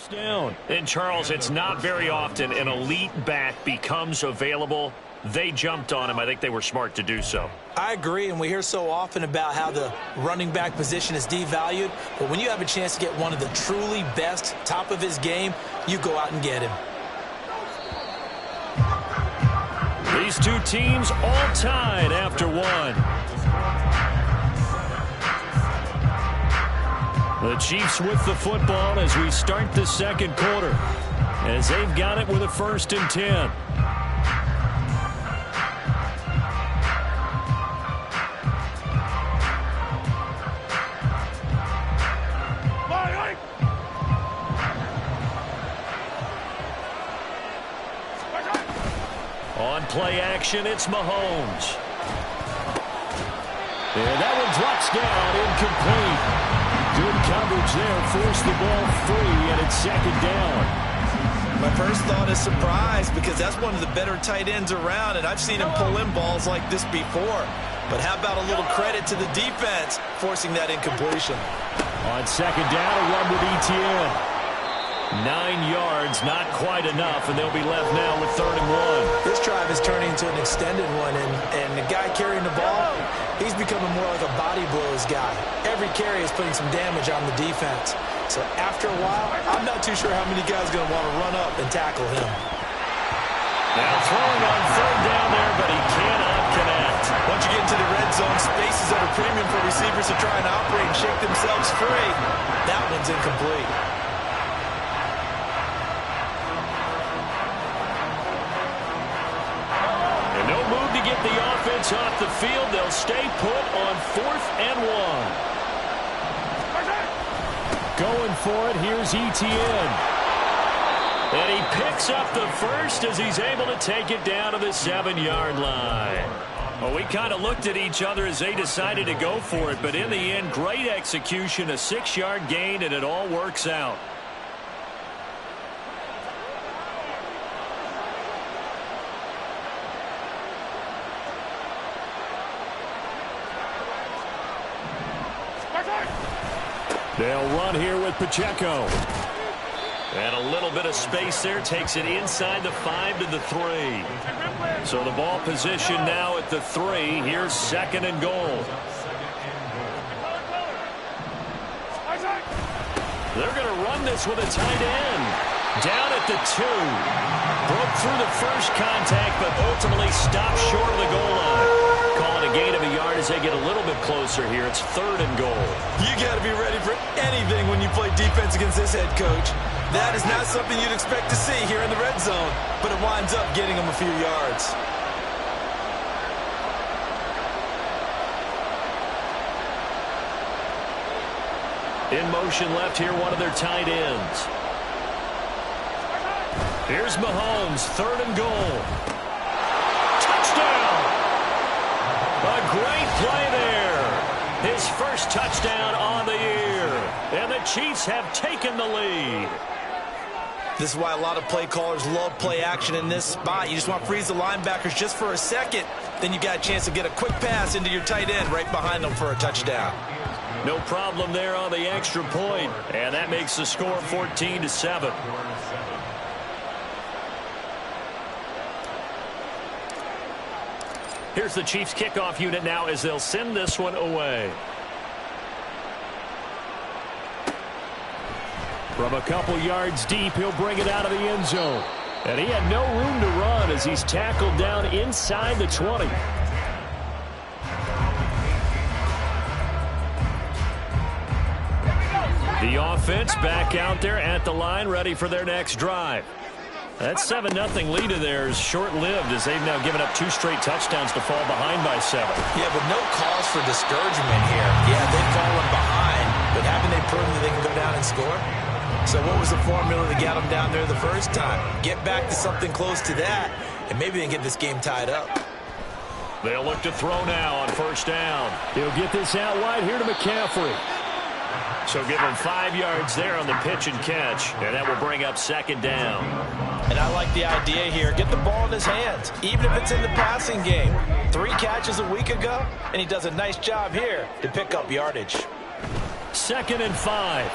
Down. And Charles, it's not very often an elite back becomes available. They jumped on him. I think they were smart to do so. I agree, and we hear so often about how the running back position is devalued. But when you have a chance to get one of the truly best, top of his game, you go out and get him. These two teams all tied after one. The Chiefs with the football as we start the second quarter, as they've got it with a 1st and 10. On play action, it's Mahomes. And that one drops down, incomplete. Good coverage there, forced the ball free, and it's 2nd down. My first thought is surprise, because that's one of the better tight ends around, and I've seen him pull in balls like this before. But how about a little credit to the defense forcing that incompletion? On 2nd down, a run with Etienne. 9 yards, not quite enough, and they'll be left now with 3rd and 1. This drive is turning into an extended one, and the guy carrying the ball, he's becoming more like a body blows guy. Every carry is putting some damage on the defense. So after a while, I'm not too sure how many guys are going to want to run up and tackle him. Now throwing on 3rd down there, but he cannot connect. Once you get into the red zone, spaces at a premium for receivers to try and operate and shake themselves free. That one's incomplete. Get the offense off the field. They'll stay put on 4th and 1. Going for it. Here's Etienne. And he picks up the first as he's able to take it down to the 7-yard line. Well, we kind of looked at each other as they decided to go for it, but in the end, great execution, a 6-yard gain, and it all works out. They'll run here with Pacheco. And a little bit of space there takes it inside the 5 to the 3. So the ball position now at the 3. Here's 2nd and goal. They're going to run this with a tight end. Down at the 2. Broke through the first contact, but ultimately stopped short of the goal line. Calling a gain of a yard as they get a little bit closer here. It's 3rd and goal. You got to be ready for anything when you play defense against this head coach. That is not something you'd expect to see here in the red zone, but it winds up getting them a few yards. In motion left here, one of their tight ends. Here's Mahomes, 3rd and goal. Touchdown! A great play there. His first touchdown on the year. And the Chiefs have taken the lead. This is why a lot of play callers love play action in this spot. You just want to freeze the linebackers just for a second. Then you got a chance to get a quick pass into your tight end right behind them for a touchdown. No problem there on the extra point. And that makes the score 14-7. Here's the Chiefs kickoff unit now as they'll send this one away. From a couple yards deep, he'll bring it out of the end zone. And he had no room to run as he's tackled down inside the 20. The offense back out there at the line, ready for their next drive. That 7-0 lead of theirs short-lived as they've now given up 2 straight touchdowns to fall behind by 7. Yeah, but no cause for discouragement here. Yeah, they've fallen behind, but haven't they proven that they can go down and score? So what was the formula to get them down there the first time? Get back to something close to that, and maybe they can get this game tied up. They'll look to throw now on 1st down. He'll get this out wide here to McCaffrey. So give him 5 yards there on the pitch and catch, and that will bring up 2nd down. And I like the idea here. Get the ball in his hands, even if it's in the passing game. 3 catches a week ago, and he does a nice job here to pick up yardage. 2nd and 5.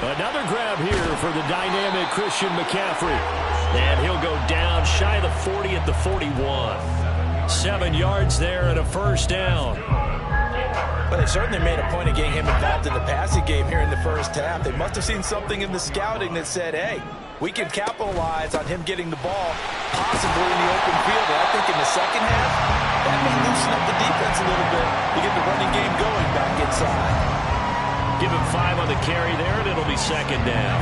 Another grab here for the dynamic Christian McCaffrey. And he'll go down shy of the 40 at the 41. 7 yards there and a first down. But they certainly made a point of getting him involved in the passing game here in the first half. They must have seen something in the scouting that said, hey, we can capitalize on him getting the ball, possibly in the open field. And I think in the second half, that may loosen up the defense a little bit to get the running game going back inside. Give him 5 on the carry there, and it'll be second down.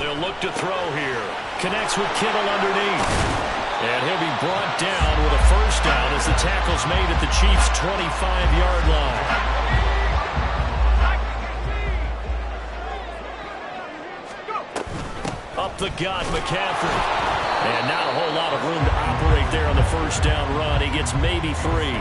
They'll look to throw here. Connects with Kittle underneath. And he'll be brought down with a first down as the tackle's made at the Chiefs' 25-yard line. Up the gut, McCaffrey. And not a whole lot of room to operate there on the first down run. He gets maybe 3.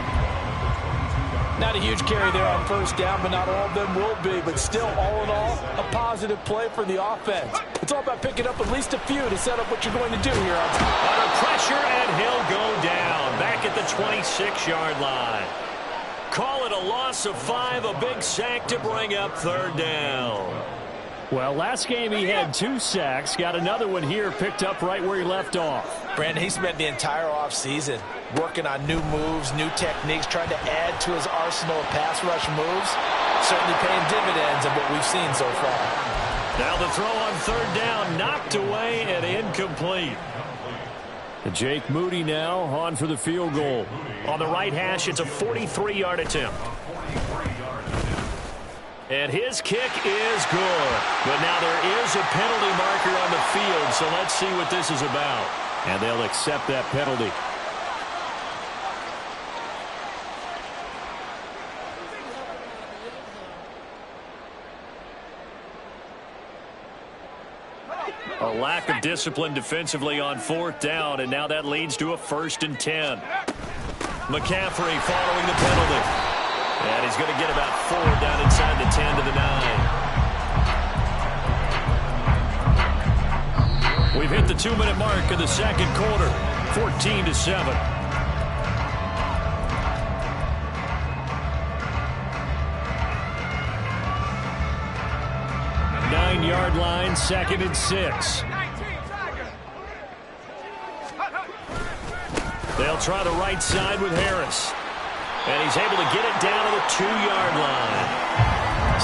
Not a huge carry there on first down, but not all of them will be. But still, all in all, a positive play for the offense. It's all about picking up at least a few to set up what you're going to do here. Under pressure, and he'll go down. Back at the 26-yard line. Call it a loss of 5, a big sack to bring up third down. Well, last game he had 2 sacks. Got another one here, picked up right where he left off. Brandon, he spent the entire offseason working on new moves, new techniques, trying to add to his arsenal of pass rush moves. Certainly paying dividends of what we've seen so far. Now the throw on third down, knocked away and incomplete. Jake Moody now on for the field goal. On the right hash, it's a 43-yard attempt. And his kick is good. But now there is a penalty marker on the field, so let's see what this is about. And they'll accept that penalty. A lack of discipline defensively on fourth down, and now that leads to a 1st and 10. McCaffrey following the penalty. And he's going to get about 4 down inside the 10 to the 9. We've hit the 2-minute mark of the second quarter, 14-7. Nine-yard line, 2nd and 6. They'll try the right side with Harris. And he's able to get it down to the 2-yard line.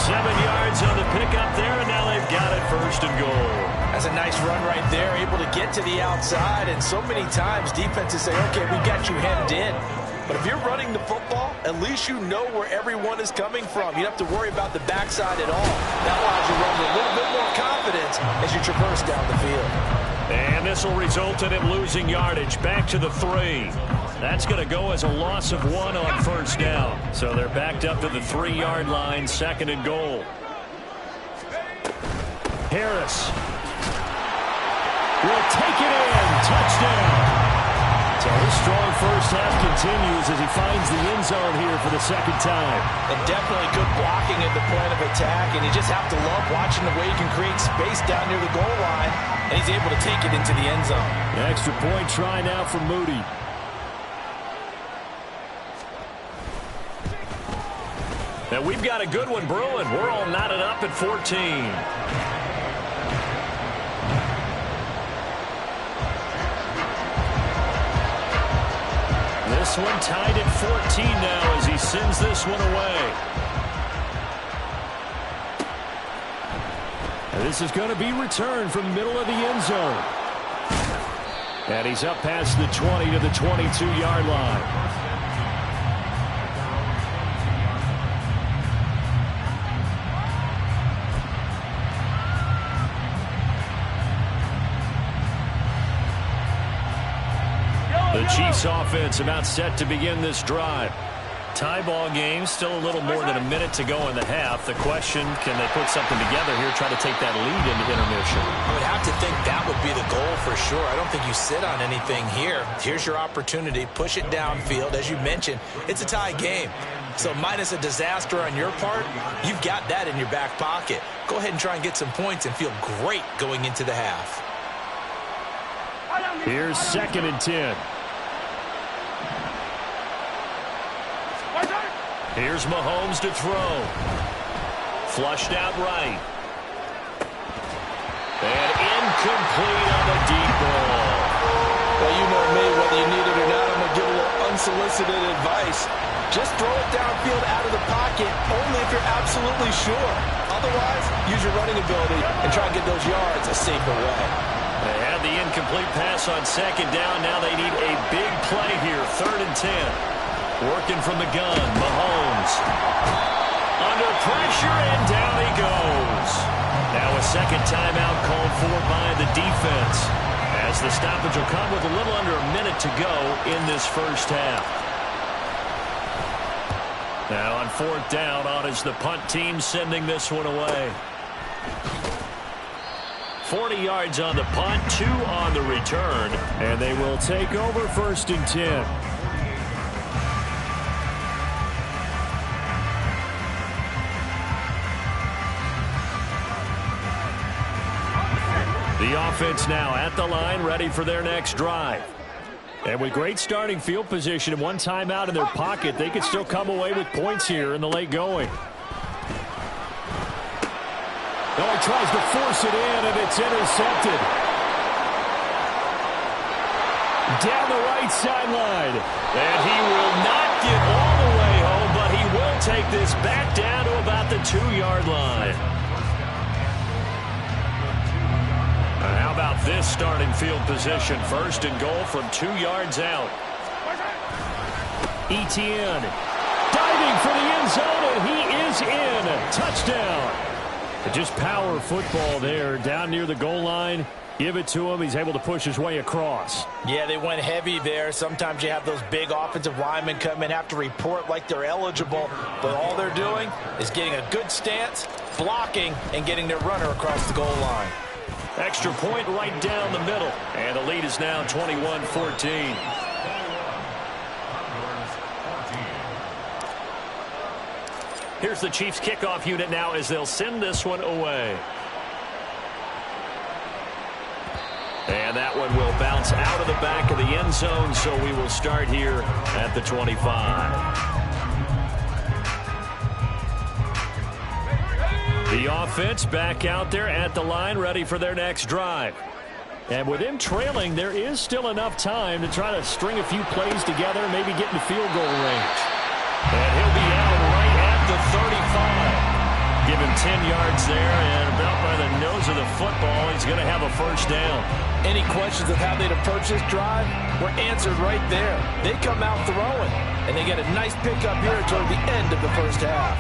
7 yards on the pickup there, and now they've got it 1st and goal. That's a nice run right there, able to get to the outside. And so many times defenses say, okay, we got you hemmed in. But if you're running the football, at least you know where everyone is coming from. You don't have to worry about the backside at all. That allows you to run with a little bit more confidence as you traverse down the field. And this will result in him losing yardage back to the 3. That's going to go as a loss of 1 on first down. So they're backed up to the 3-yard line, 2nd and goal. Harris will take it in. Touchdown. So his strong first half continues as he finds the end zone here for the 2nd time. And definitely good blocking at the point of attack. And you just have to love watching the way he can create space down near the goal line. And he's able to take it into the end zone. An extra point try now for Moody. And we've got a good one brewing. We're all knotted up at 14. This one tied at 14 now as he sends this one away. And this is going to be returned from the middle of the end zone. And he's up past the 20 to the 22-yard line. The Chiefs offense about set to begin this drive. Tie ball game, still a little more than a minute to go in the half. The question, can they put something together here, try to take that lead into intermission? I would have to think that would be the goal for sure. I don't think you sit on anything here. Here's your opportunity. Push it downfield. As you mentioned, it's a tie game. So minus a disaster on your part, you've got that in your back pocket. Go ahead and try and get some points and feel great going into the half. Here's 2nd and 10. Here's Mahomes to throw. Flushed out right. And incomplete on the deep ball. Well, you know me, whether you need it or not, I'm going to give a little unsolicited advice. Just throw it downfield out of the pocket, only if you're absolutely sure. Otherwise, use your running ability and try to get those yards a safer way. They had the incomplete pass on second down. Now they need a big play here, 3rd and 10. Working from the gun, Mahomes. Under pressure, and down he goes. Now a second timeout called for by the defense, as the stoppage will come with a little under a minute to go in this first half. Now on 4th down, on is the punt team sending this one away. 40 yards on the punt, 2 on the return, and they will take over 1st and 10. The offense now at the line, ready for their next drive. And with great starting field position and one timeout in their pocket, they could still come away with points here in the late going. Oh, he tries to force it in, and it's intercepted. Down the right sideline. And he will not get all the way home, but he will take this back down to about the 2-yard line. How about this starting field position? 1st and goal from 2 yards out. Etienne diving for the end zone, and he is in. Touchdown. Just power football there down near the goal line. Give it to him. He's able to push his way across. Yeah, they went heavy there. Sometimes you have those big offensive linemen come in, have to report like they're eligible, but all they're doing is getting a good stance, blocking, and getting their runner across the goal line. Extra point right down the middle. And the lead is now 21-14. Here's the Chiefs kickoff unit now as they'll send this one away. And that one will bounce out of the back of the end zone, so we will start here at the 25. The offense back out there at the line, ready for their next drive. And with him trailing, there is still enough time to try to string a few plays together, maybe get into field goal range. And he'll be out right at the 35. Give him 10 yards there, and about by the nose of the football, he's going to have a first down. Any questions of how they'd approach this drive were answered right there. They come out throwing, and they get a nice pickup here toward the end of the first half.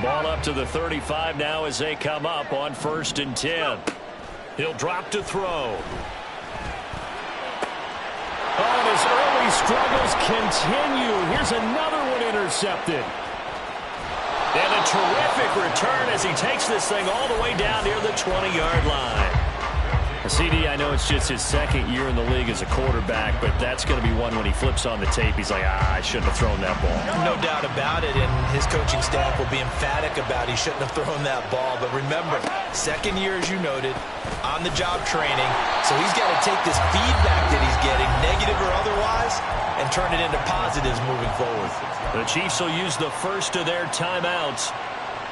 Ball up to the 35 now as they come up on 1st and 10. He'll drop to throw. Oh, and his early struggles continue. Here's another one intercepted. And a terrific return as he takes this thing all the way down near the 20-yard line. CD, I know it's just his 2nd year in the league as a quarterback, but that's going to be one when he flips on the tape. He's like, I shouldn't have thrown that ball. No doubt about it, and his coaching staff will be emphatic about he shouldn't have thrown that ball. But remember, 2nd year, as you noted, on-the-job training, so he's got to take this feedback that he's getting, negative or otherwise, and turn it into positives moving forward. The Chiefs will use the first of their timeouts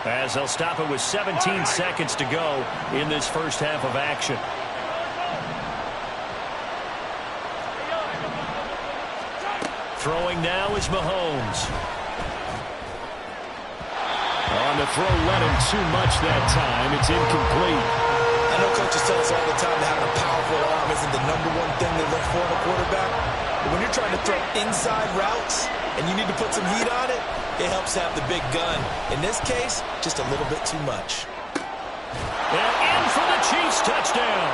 as they'll stop it with 17 seconds to go in this first half of action. Throwing now is Mahomes. On the throw, let him too much that time. It's incomplete. I know coaches tell us all the time that having a powerful arm isn't the #1 thing they look for in a quarterback. But when you're trying to throw inside routes and you need to put some heat on it, it helps to have the big gun. In this case, just a little bit too much. And in for the Chiefs touchdown.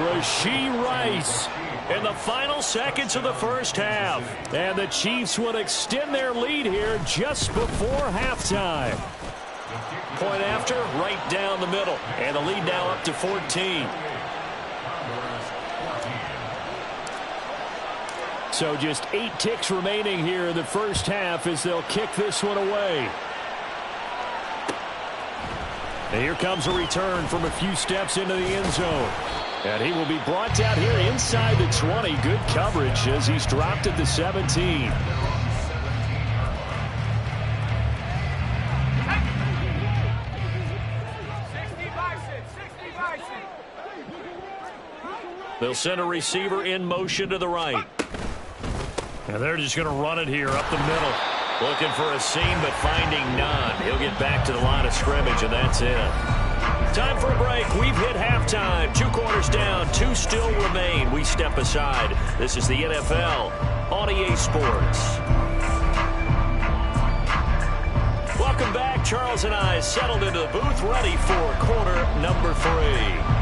Rashee Rice in the final seconds of the first half. And the Chiefs would extend their lead here just before halftime. Point after, right down the middle. And the lead now up to 14. So just 8 ticks remaining here in the first half as they'll kick this one away. And here comes a return from a few steps into the end zone. And he will be brought down here inside the 20. Good coverage as he's dropped at the 17. They'll send a receiver in motion to the right. And they're just going to run it here up the middle. Looking for a seam, but finding none. He'll get back to the line of scrimmage, and that's it. Time for a break. We've hit halftime. 2 quarters down. 2 still remain. We step aside. This is the NFL on EA Sports. Welcome back. Charles and I settled into the booth, ready for quarter number 3.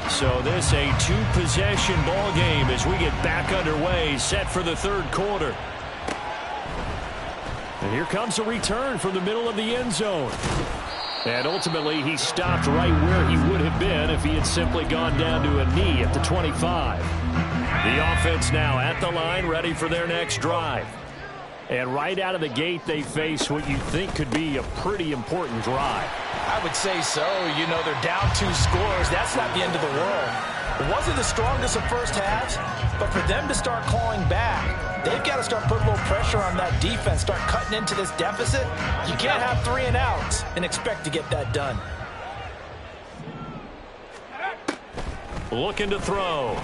So this a 2-possession ball game as we get back underway, set for the 3rd quarter. And here comes a return from the middle of the end zone. And ultimately, he stopped right where he would have been if he had simply gone down to a knee at the 25. The offense now at the line, ready for their next drive. And right out of the gate, they face what you think could be a pretty important drive. I would say so. You know, they're down 2 scores. That's not the end of the world. It wasn't the strongest of first halves, but for them to start clawing back, they've got to start putting a little pressure on that defense, start cutting into this deficit. You can't have 3 and outs and expect to get that done. Looking to throw.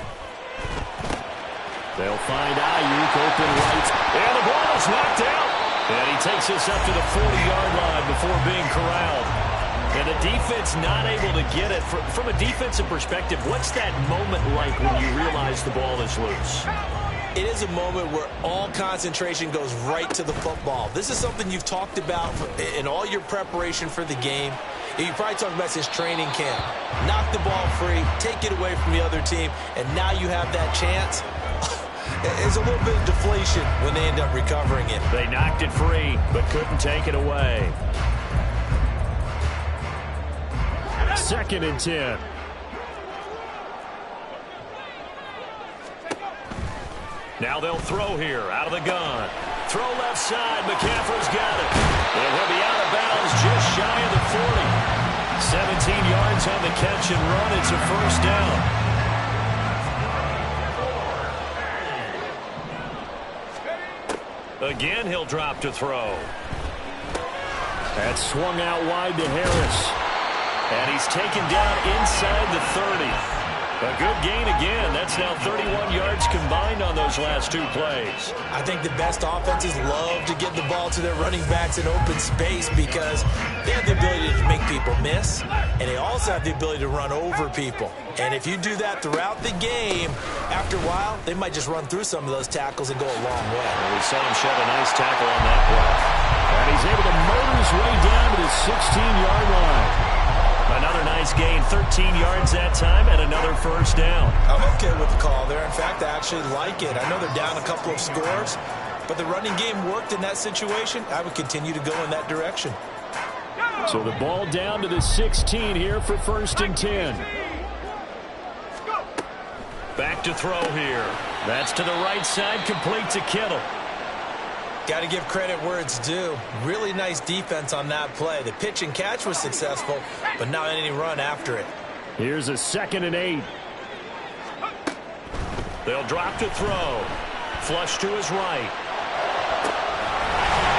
They'll find Ayuk open right. And the ball is knocked out. And he takes us up to the 40-yard line before being corralled. And the defense not able to get it. From a defensive perspective, what's that moment like when you realize the ball is loose? It is a moment where all concentration goes right to the football. This is something you've talked about in all your preparation for the game. You probably talked about this training camp. Knock the ball free, take it away from the other team, and now you have that chance. There's a little bit of deflation when they end up recovering it. They knocked it free, but couldn't take it away. 2nd and 10. Now they'll throw here out of the gun. Throw left side. McCaffrey's got it. And he'll be out of bounds just shy of the 40. 17 yards on the catch and run. It's a first down. Again, he'll drop to throw. That's swung out wide to Harris. And he's taken down inside the 30. A good gain again. That's now 31 yards combined on those last 2 plays. I think the best offenses love to get the ball to their running backs in open space because they have the ability to make people miss, and they also have the ability to run over people. And if you do that throughout the game, after a while, they might just run through some of those tackles and go a long way. Well, we saw him shed a nice tackle on that play. And he's able to motor his way down to the 16-yard line. Another nice gain, 13 yards that time, and another first down. I'm okay with the call there. In fact, I actually like it. I know they're down a couple of scores, but the running game worked in that situation. I would continue to go in that direction. So the ball down to the 16 here for 1st and 10. Back to throw here. That's to the right side, complete to Kittle. Got to give credit where it's due. Really nice defense on that play. The pitch and catch was successful, but not any run after it. Here's a 2nd and 8. They'll drop to throw. Flush to his right.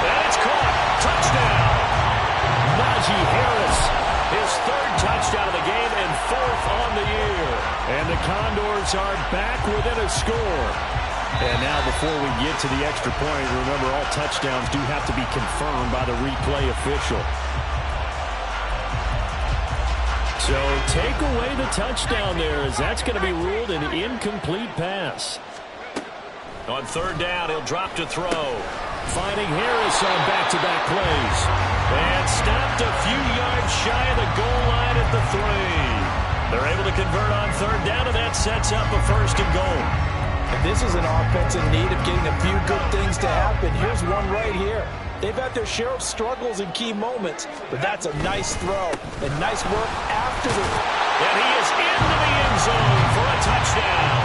And it's caught. Touchdown. Najee Harris. His 3rd touchdown of the game and 4th on the year. And the Condors are back within a score. And now before we get to the extra point, remember all touchdowns do have to be confirmed by the replay official. So take away the touchdown there as that's going to be ruled an incomplete pass. On 3rd down, he'll drop to throw. Finding Harris on back-to-back plays. And stopped a few yards shy of the goal line at the 3. They're able to convert on 3rd down, and that sets up a 1st and goal. And this is an offense in need of getting a few good things to happen. Here's one right here. They've had their share of struggles in key moments, but that's a nice throw and nice work after the... And he is into the end zone for a touchdown.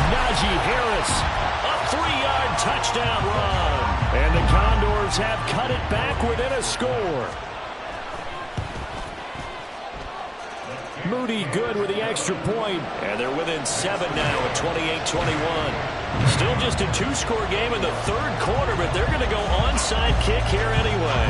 Najee Harris, a 3-yard touchdown run. And the Condors have cut it back within a score. Moody good with the extra point. And they're within 7 now at 28-21. Still just a 2-score game in the 3rd quarter, but they're going to go onside kick here anyway.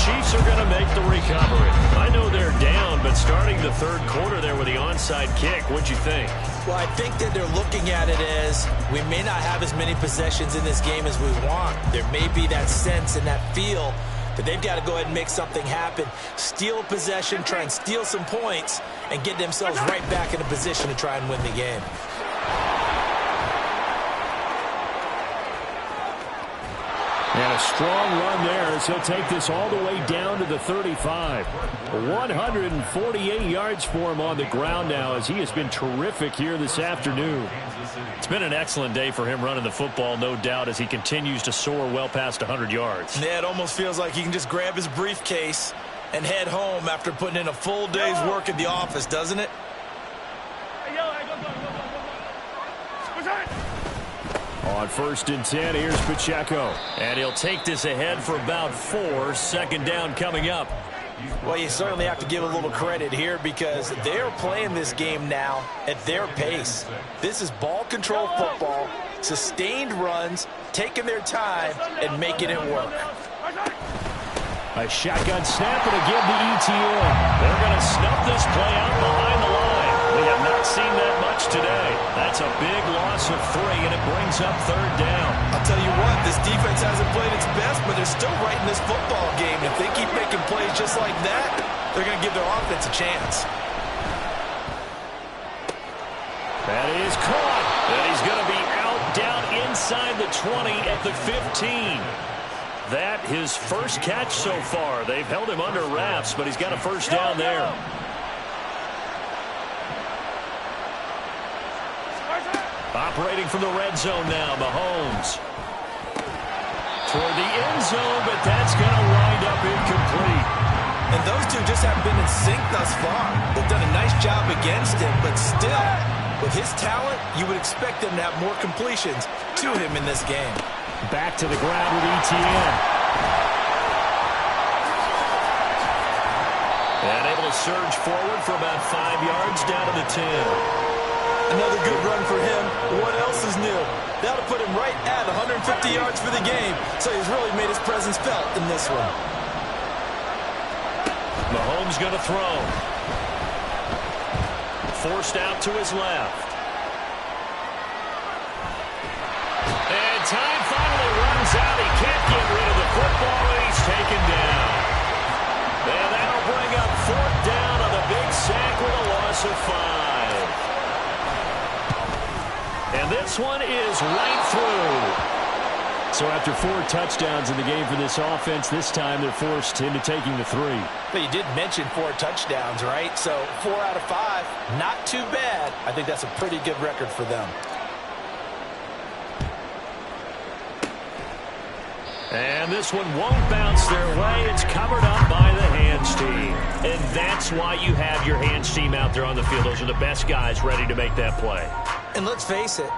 Chiefs are going to make the recovery. I know they're down, but starting the third quarter there with the onside kick, what'd you think? Well, I think that they're looking at it as we may not have as many possessions in this game as we want. There may be that sense and that feel that they've got to go ahead and make something happen, steal possession, try and steal some points, and get themselves right back in a position to try and win the game. And a strong run there as he'll take this all the way down to the 35. 148 yards for him on the ground now as he has been terrific here this afternoon. It's been an excellent day for him running the football, no doubt, as he continues to soar well past 100 yards. Yeah, it almost feels like he can just grab his briefcase and head home after putting in a full day's work at the office, doesn't it? On 1st and 10, here's Pacheco. And he'll take this ahead for about 4. Second down coming up. Well, you certainly have to give a little credit here because they're playing this game now at their pace. This is ball control football, sustained runs, taking their time, and making it work. A shotgun snap and again the ETN. They're going to snuff this play out behind the line. We have not seen that much today. That's a big loss of 3, and it brings up third down. I'll tell you what, this defense hasn't played its best, but they're still right in this football game. If they keep making plays just like that, they're going to give their offense a chance. That is caught. And he's going to be out down inside the 20 at the 15. That his first catch so far. They've held him under wraps, but he's got a first down there. Operating from the red zone now, Mahomes. Toward the end zone, but that's going to wind up incomplete. And those two just haven't been in sync thus far. They've done a nice job against him, but still, with his talent, you would expect them to have more completions to him in this game. Back to the ground with ETN. And able to surge forward for about 5 yards down to the 10. Another good run for him. What else is new? That'll put him right at 150 yards for the game. So he's really made his presence felt in this one. Mahomes going to throw. Forced out to his left. And time finally runs out. He can't get rid of the football, and he's taken down. And that'll bring up 4th down on the big sack with a loss of 5. And this one is right through. So after 4 touchdowns in the game for this offense, this time they're forced into taking the 3. But you did mention 4 touchdowns, right? So 4 out of 5, not too bad. I think that's a pretty good record for them. And this one won't bounce their way. It's covered up by the hands team. And that's why you have your hands team out there on the field. Those are the best guys ready to make that play. And let's face it,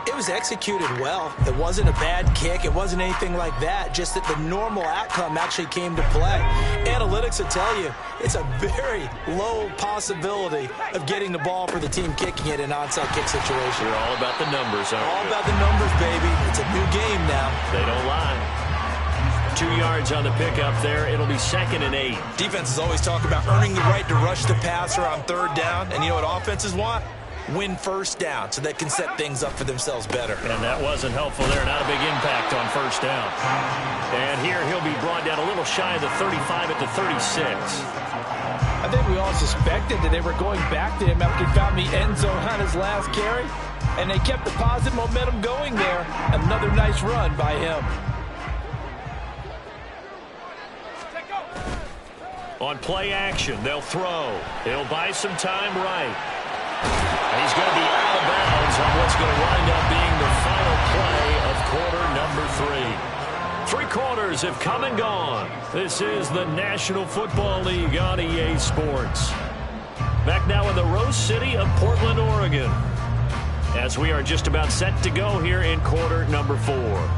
it was executed well. It wasn't a bad kick. It wasn't anything like that. Just that the normal outcome actually came to play. Analytics will tell you it's a very low possibility of getting the ball for the team kicking it in an onside kick situation. You're all about the numbers, aren't you? All about the numbers, baby. It's a new game now. They don't lie. 2 yards on the pickup there. It'll be 2nd and 8. Defenses always talk about earning the right to rush the passer on 3rd down. And you know what offenses want? Win 1st down so they can set things up for themselves better. And that wasn't helpful there. Not a big impact on 1st down. And here he'll be brought down a little shy of the 35 at the 36. I think we all suspected that they were going back to him after he found the end zone on his last carry. And they kept the positive momentum going there. Another nice run by him. On play action, they'll throw. He'll buy some time right. He's going to be out of bounds on what's going to wind up being the final play of quarter number 3. 3 quarters have come and gone. This is the National Football League on EA Sports. Back now in the Rose City of Portland, Oregon, as we are just about set to go here in quarter number 4.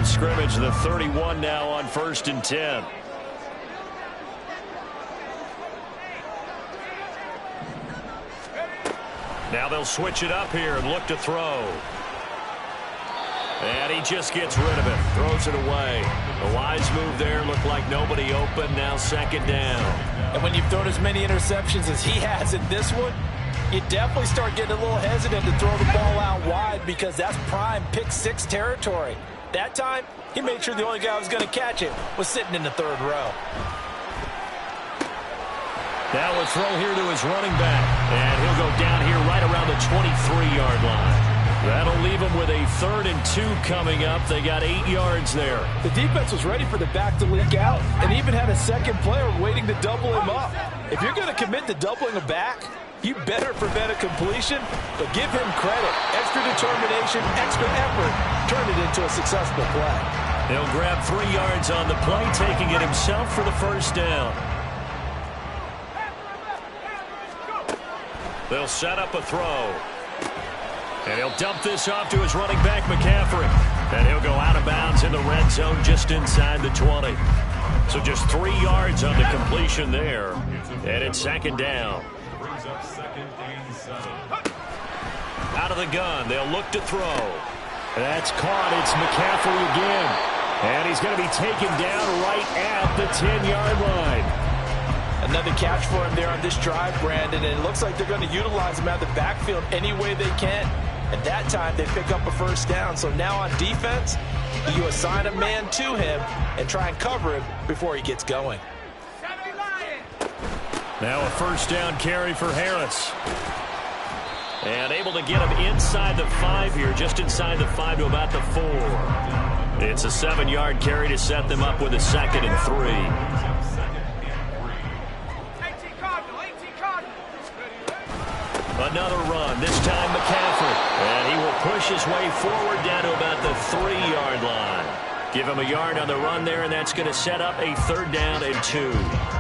Scrimmage, the 31 now on 1st and 10. Now they'll switch it up here and look to throw. And he just gets rid of it. Throws it away. A wise move there. Looked like nobody open. Now second down. And when you've thrown as many interceptions as he has in this one, you definitely start getting a little hesitant to throw the ball out wide because that's prime pick-6 territory. That time, he made sure the only guy who was going to catch it was sitting in the third row. Now a throw here to his running back. And he'll go down here right around the 23-yard line. That'll leave him with a 3rd and 2 coming up. They got 8 yards there. The defense was ready for the back to leak out and even had a second player waiting to double him up. If you're going to commit to doubling a back, you better prevent a completion, but give him credit. Extra determination, extra effort, turned it into a successful play. He'll grab 3 yards on the play, taking it himself for the first down. They'll set up a throw. And he'll dump this off to his running back, McCaffrey. And he'll go out of bounds in the red zone just inside the 20. So just 3 yards on the completion there. And it's second down. Out of the gun, they'll look to throw. That's caught. It's McCaffrey again. And he's going to be taken down right at the 10-yard line. Another catch for him there on this drive, Brandon, and it looks like they're going to utilize him out of the backfield any way they can. At that time, they pick up a first down. So now on defense, you assign a man to him and try and cover him before he gets going. Now a first down carry for Harris. And able to get him inside the 5 here, just inside the 5 to about the 4. It's a 7-yard carry to set them up with a 2nd and 3. Another run, this time McCaffrey. And he will push his way forward down to about the 3-yard line. Give him a yard on the run there, and that's going to set up a 3rd down and 2.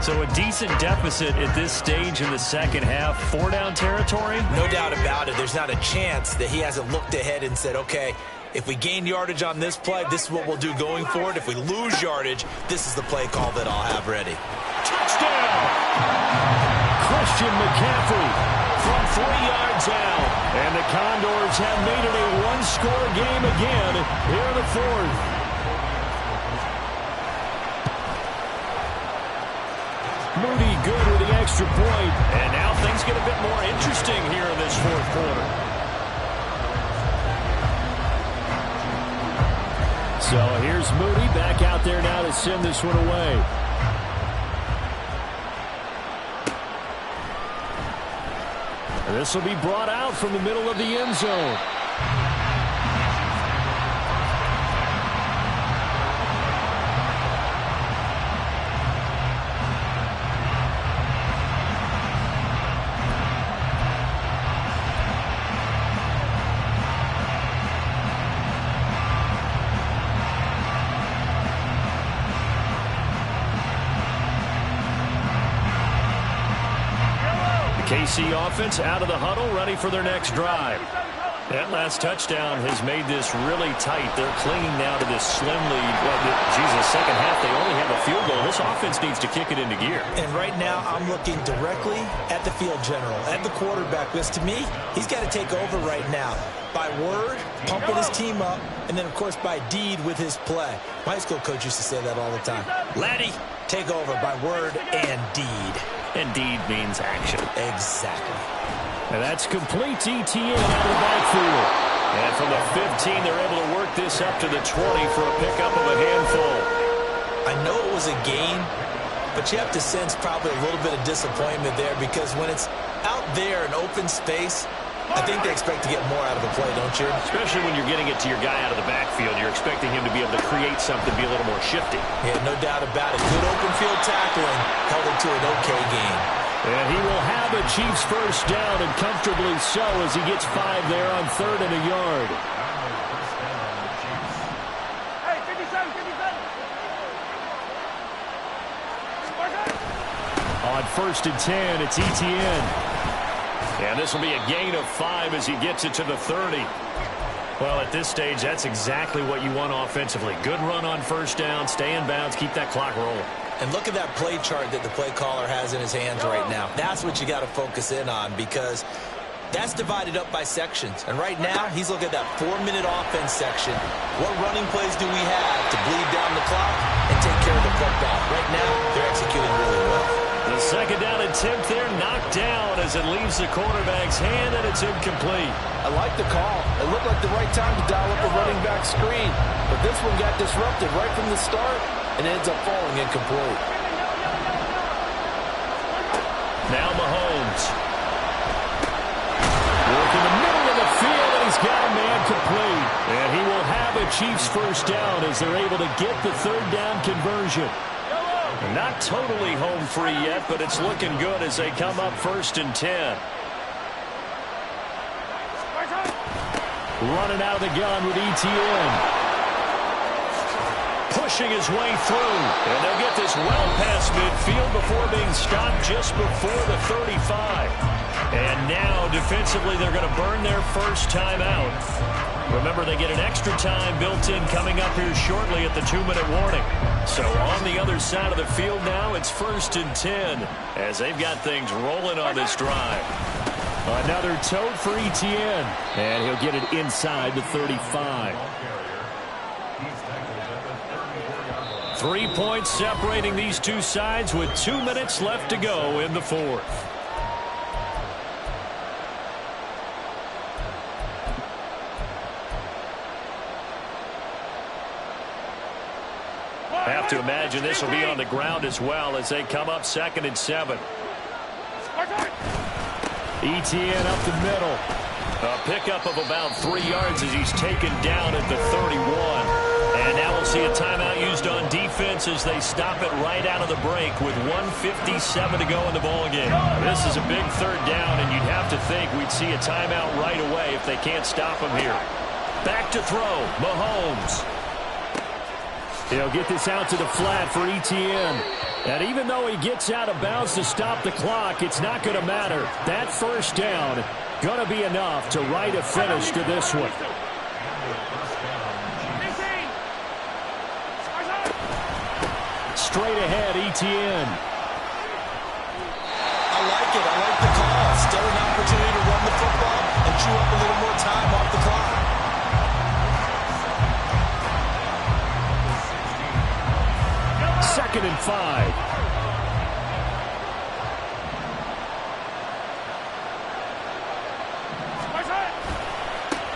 So a decent deficit at this stage in the second half. 4-down territory? No doubt about it. There's not a chance that he hasn't looked ahead and said, okay, if we gain yardage on this play, this is what we'll do going forward. If we lose yardage, this is the play call that I'll have ready. Touchdown! Christian McCaffrey from 3 yards out. And the Condors have made it a one-score game again here in the 4th. Moody good with the extra point. And now things get a bit more interesting here in this 4th quarter. So here's Moody back out there now to send this one away. And this will be brought out from the middle of the end zone. KC offense out of the huddle, ready for their next drive. That last touchdown has made this really tight. They're clinging now to this slim lead. The second half, they only have a field goal. This offense needs to kick it into gear. And right now, I'm looking directly at the field general, at the quarterback, because to me, he's got to take over right now. By word, pumping his team up, and then, of course, by deed with his play. My high school coach used to say that all the time. Laddie, take over by word and deed. And deed means action. Exactly. And that's complete ETN out of the backfield. And from the 15, they're able to work this up to the 20 for a pickup of a handful. I know it was a gain, but you have to sense probably a little bit of disappointment there because when it's out there in open space, I think they expect to get more out of the play, don't you? Especially when you're getting it to your guy out of the backfield. You're expecting him to be able to create something, be a little more shifty. Yeah, no doubt about it. Good open field tackling held it to an okay game. And he will have a Chiefs first down, and comfortably so as he gets 5 there on 3rd and a yard. Hey, 57, 57. On 1st and 10, it's ETN. And this will be a gain of 5 as he gets it to the 30. Well, at this stage, that's exactly what you want offensively. Good run on first down, stay in bounds, keep that clock rolling. And look at that play chart that the play caller has in his hands right now. That's what you got to focus in on because That's divided up by sections. And right now, he's looking at that 4-minute offense section. What running plays do we have to bleed down the clock and take care of the football? Right now, they're executing really well. The second down attempt there knocked down as it leaves the quarterback's hand, and it's incomplete. I like the call. It looked like the right time to dial up a running back screen. But this one got disrupted right from the start and ends up falling incomplete. Now Mahomes. Work in the middle of the field, and he's got a man complete. And he will have a Chiefs first down as they're able to get the third down conversion. Not totally home free yet, but it's looking good as they come up 1st and 10. Running out of the gun with ETN. Pushing his way through. And they'll get this well past midfield before being stopped just before the 35. And now, defensively, they're going to burn their first time out. Remember, they get an extra time built in coming up here shortly at the 2-minute warning. So on the other side of the field now, it's 1st and 10 as they've got things rolling on this drive. Another tote for ETN, and he'll get it inside the 35. 3 points separating these two sides with 2 minutes left to go in the fourth. Have to imagine this will be on the ground as well as they come up 2nd and 7. ETN up the middle. A pickup of about 3 yards as he's taken down at the 31. And now we'll see a timeout used on defense as they stop it right out of the break with 1:57 to go in the ballgame. This is a big third down, and you'd have to think we'd see a timeout right away if they can't stop him here. Back to throw, Mahomes. He'll get this out to the flat for ETN. And even though he gets out of bounds to stop the clock, it's not going to matter. That first down going to be enough to write a finish to this one. Straight ahead, ETN. I like it. I like the call. Still an opportunity to run the football and chew up a little more time off the clock. 2nd and 5.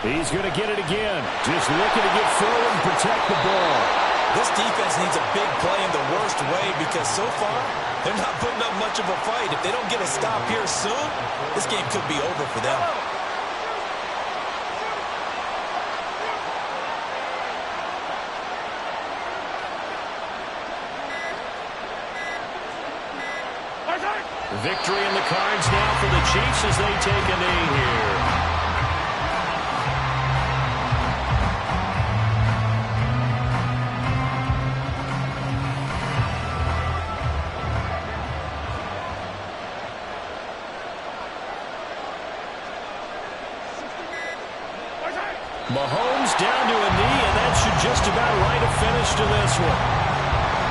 He's going to get it again. Just looking to get forward and protect the ball. This defense needs a big play in the worst way because so far they're not putting up much of a fight. If they don't get a stop here soon, this game could be over for them. Victory in the cards now for the Chiefs as they take a knee here. Mahomes down to a knee, and that should just about write a finish to this one.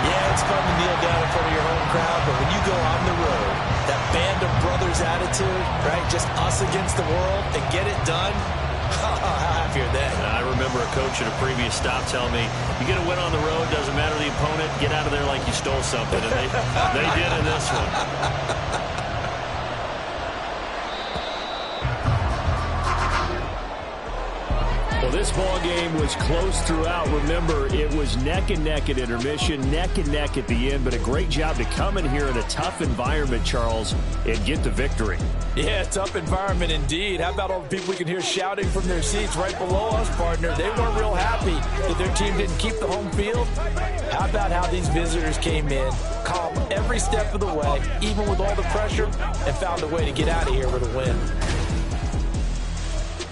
Yeah, it's fun to kneel down in front of your home crowd, but when you go on the road, that band of brothers attitude, right, just us against the world, and get it done, how happy are they? I remember a coach at a previous stop telling me, you get a win on the road, doesn't matter the opponent, get out of there like you stole something, and they did in this one. Well, this ball game was close throughout. Remember, it was neck and neck at intermission, neck and neck at the end, but a great job to come in here in a tough environment, Charles, and get the victory. Yeah, tough environment indeed. How about all the people we can hear shouting from their seats right below us, partner? They weren't real happy that their team didn't keep the home field. How about how these visitors came in, calm every step of the way, even with all the pressure, and found a way to get out of here with a win.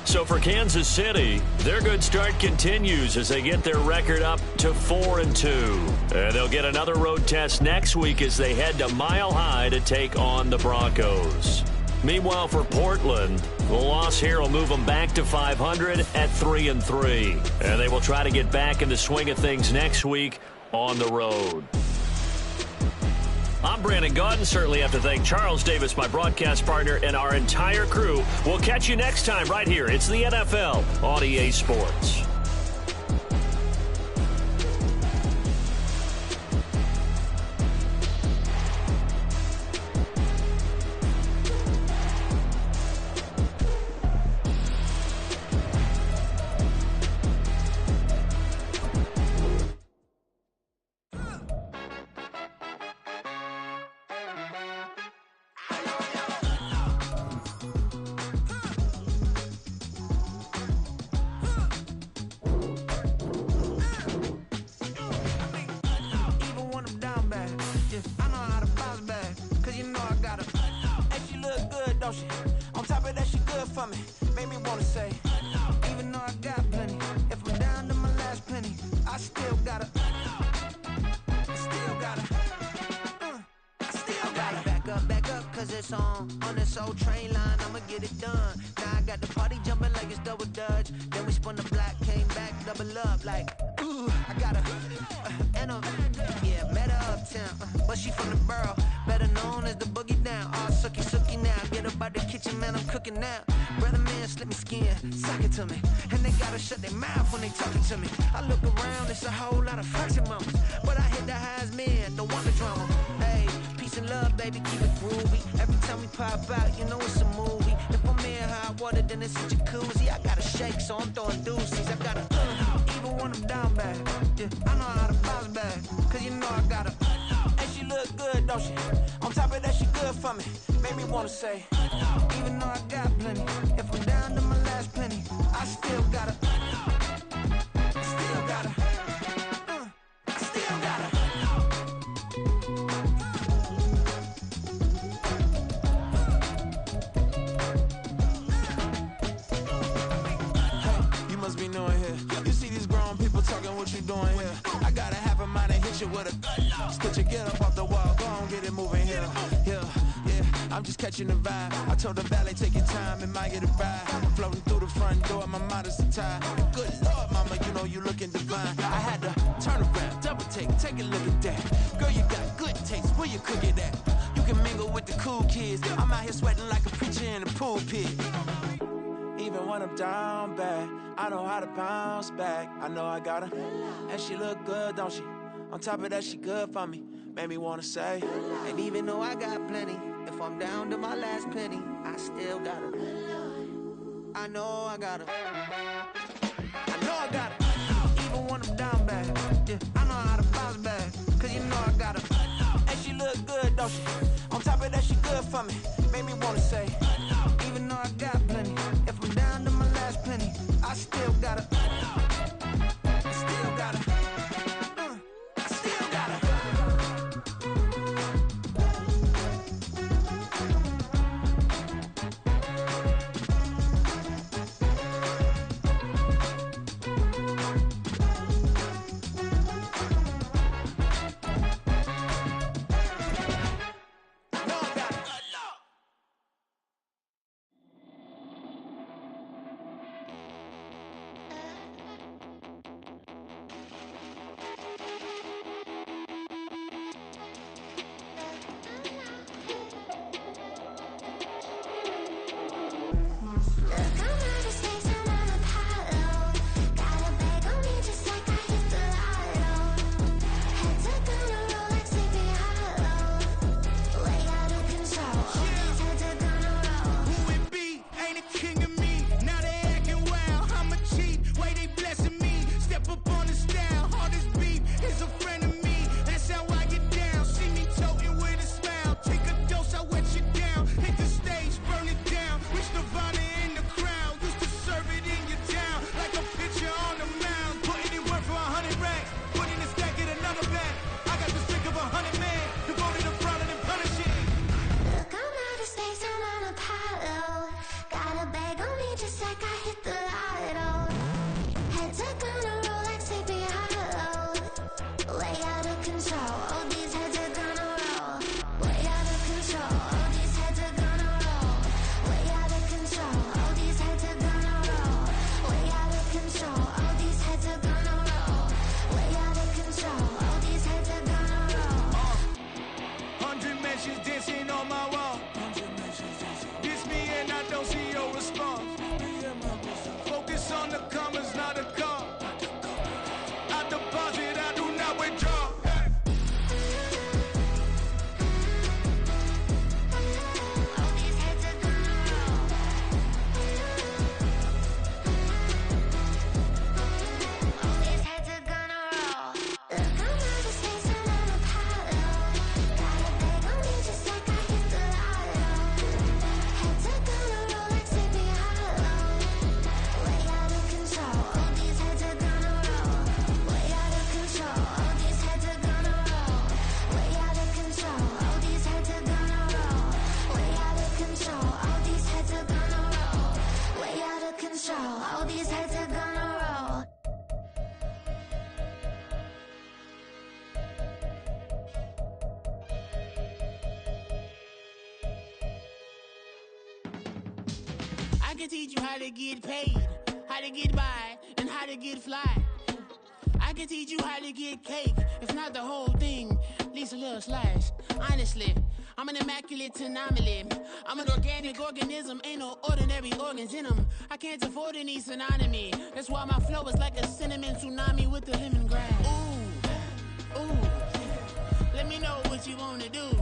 So for Kansas City, their good start continues as they get their record up to 4-2. They'll get another road test next week as they head to Mile High to take on the Broncos. Meanwhile, for Portland, the loss here will move them back to 500 at 3-3. And they will try to get back in the swing of things next week on the road. I'm Brandon Gaudin. Certainly have to thank Charles Davis, my broadcast partner, and our entire crew. We'll catch you next time right here. It's the NFL on EA Sports. On this old train line, I'ma get it done. Now I got the party jumping like it's double dutch. Then we spun the block, came back, double up like, ooh, I got her. Yeah, met her uptown, but she from the borough. Better known as the boogie down. All sucky now. Get up out the kitchen, man, I'm cooking now. Brother man, slip me skin, sock it to me. And they gotta shut their mouth when they talking to me. I look around, it's a whole lot of flexing moments. But I hit the highs, man, don't want the drama. Hey, peace and love, baby, keep it groovy. Every time we pop out, you know it's a movie. If I'm in hot water, then it's a jacuzzi. I gotta shake, so I'm throwing deuces. I gotta, even when I'm down bad. Yeah, I know how to bounce back, cause you know I gotta. And she look good, don't she? On top of that, she good for me. Made me wanna say, even though I got plenty, if I'm down to my last penny, I still gotta. Still gotta. Still gotta. Must be knowing here. You see these grown people talking, what you doing here? I gotta have a mind to hit you with a stitch you, get up off the wall, go on, get it moving here. Yeah, I'm just catching the vibe. I told the valet, take your time, it might get a ride. Floating through the front door, my mind is tied. Good Lord, mama, you know you looking divine. I had to turn around, double take a look at that. Girl, you got good taste, where you cook it at? You can mingle with the cool kids. I'm out here sweating like a preacher in a pulpit. Even when I'm down bad, I know how to bounce back. I know I got her, and she look good, don't she? On top of that, she good for me. Made me wanna say, and even though I got plenty, if I'm down to my last penny, I still got her. I know I got her. I know I got her. Even when I'm down bad, yeah, I know how to bounce back, cause you know I got her. And she look good, don't she? On top of that, she good for me. Made me wanna say, even though I got plenty, if I'm down to my last penny, I still gotta. Still gotta. I still gotta. No, I got it. can teach you how to get paid, how to get by, and how to get fly. I can teach you how to get cake, if not the whole thing, at least a little slice. Honestly, I'm an immaculate anomaly. I'm an organic organism, ain't no ordinary organs in them. I can't afford any synonymy. That's why my flow is like a cinnamon tsunami with the lemongrass. Ooh, ooh, let me know what you wanna do.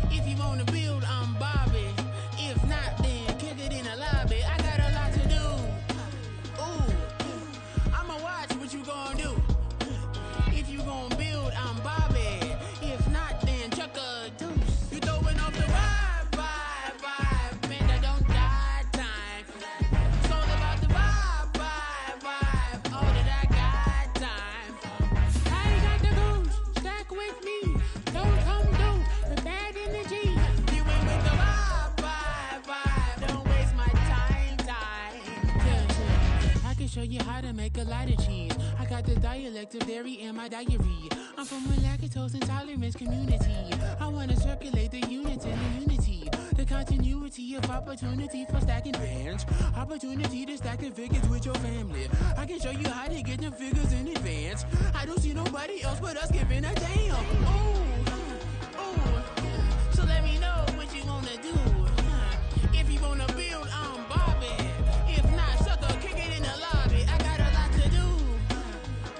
If you wanna build, I'm Bobby. If not, then kick it in the lobby. I got a lot to do. Ooh, I'ma watch what you gonna do. If you gonna build, I'm Bobby. If not, then chuck a deuce. You throwing off the vibe, man, I don't got time. It's all about the vibe, all that I got time. I ain't got the goose, stack with me. Don't come through with bad energy. You ain't with the vibe, don't waste my time. I can show you how to make a lot of cheese. I got the dialect of dairy in my diary. I'm from a lactose intolerance community. I wanna circulate the units and the unity. The continuity of opportunity for stacking bands. Opportunity to stack the figures with your family. I can show you how to get them figures in advance. I don't see nobody else but us giving a damn. Ooh, so let me know what you wanna do. If you wanna build, I'm Bobby. If not, sucker, kick it in the lobby. I got a lot to do.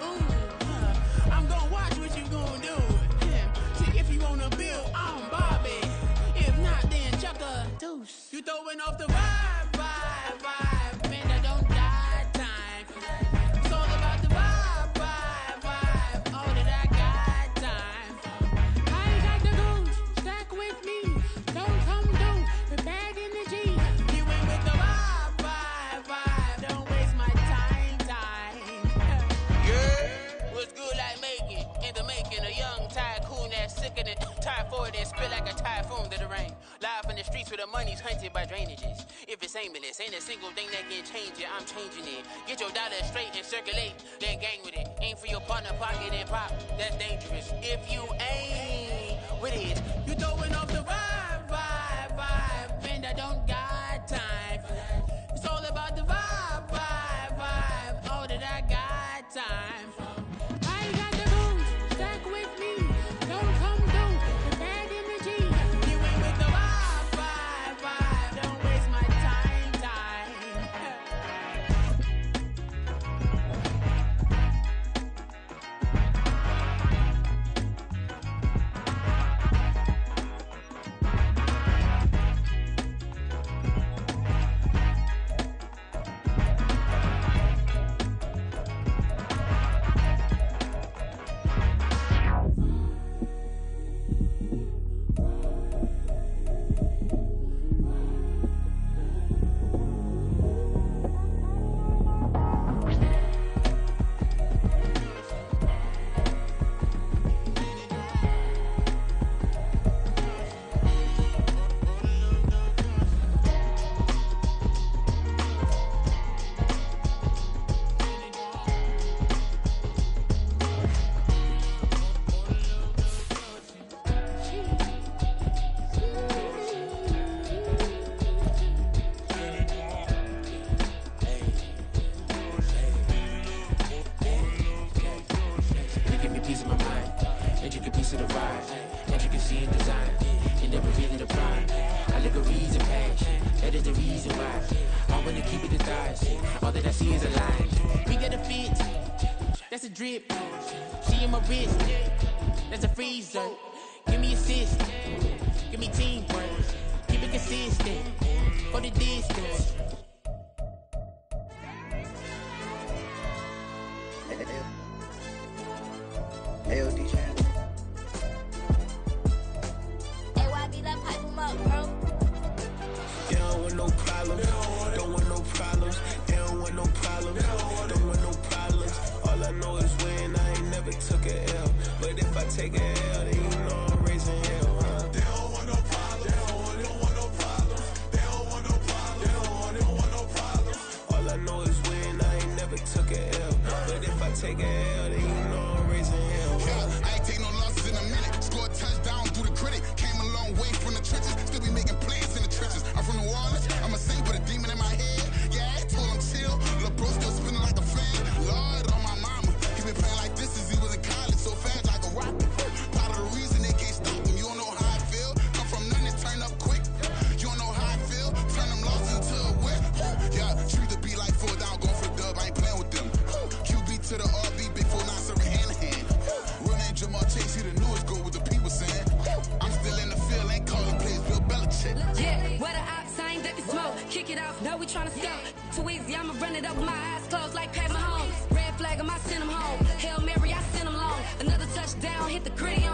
Ooh, I'm gonna watch what you gonna do. See, if you wanna build, I'm Bobby. If not, then chuck a deuce. You throwing off the vibe, man, I don't got time. It's all about the vibe, all that I got time. I ain't got the goose, stack with me. Don't come through with bad energy. You ain't with the vibe, don't waste my time. Yeah, what's good like making? In the making, a young tycoon that's sick of it. Tired for it and spit like a typhoon to the rain. Live in the streets where the money's hunted by drainages. If it's aimless, ain't a single thing that can change it. I'm changing it. Get your dollar straight and circulate, then gang with it. Aim for your partner, pocket and pop. That's dangerous. If you ain't with it, you throwing off the vibe, and I don't got time. It's all about the vibe, all that I got time. I ain't got the goose, stack with me. Don't come through with bad energy. You ain't with the vibe, don't waste my time. Drip, she in my wrist, that's a freezer. Give me assist, give me teamwork, keep it consistent, for the distance. Hey, yo, DJ. Hey, YB, like pipe him up, bro. They don't want no problems, don't want no problems. They don't want no problems, don't want no problems. All I know is win, I ain't never took a L. But if I take a L, then you know I'm raising hell, huh? They don't want no problems, they don't want no problems. They don't want no problems, they don't want no problems. All I know is win, I ain't never took a L. But if I take a L, then you know I'm raising hell, huh? Yeah, I ain't take no losses in a minute. Scored touchdown through the critic. Came a long way from the trenches. Still be making plays in the trenches. I'm from New Orleans, I'm a sing with a demon in my head. we tryna score. Too easy, I'ma run it up with my eyes closed like Pat Mahomes. Red flag, I send him home. Hail Mary, I send him long. Another touchdown, hit the gritty.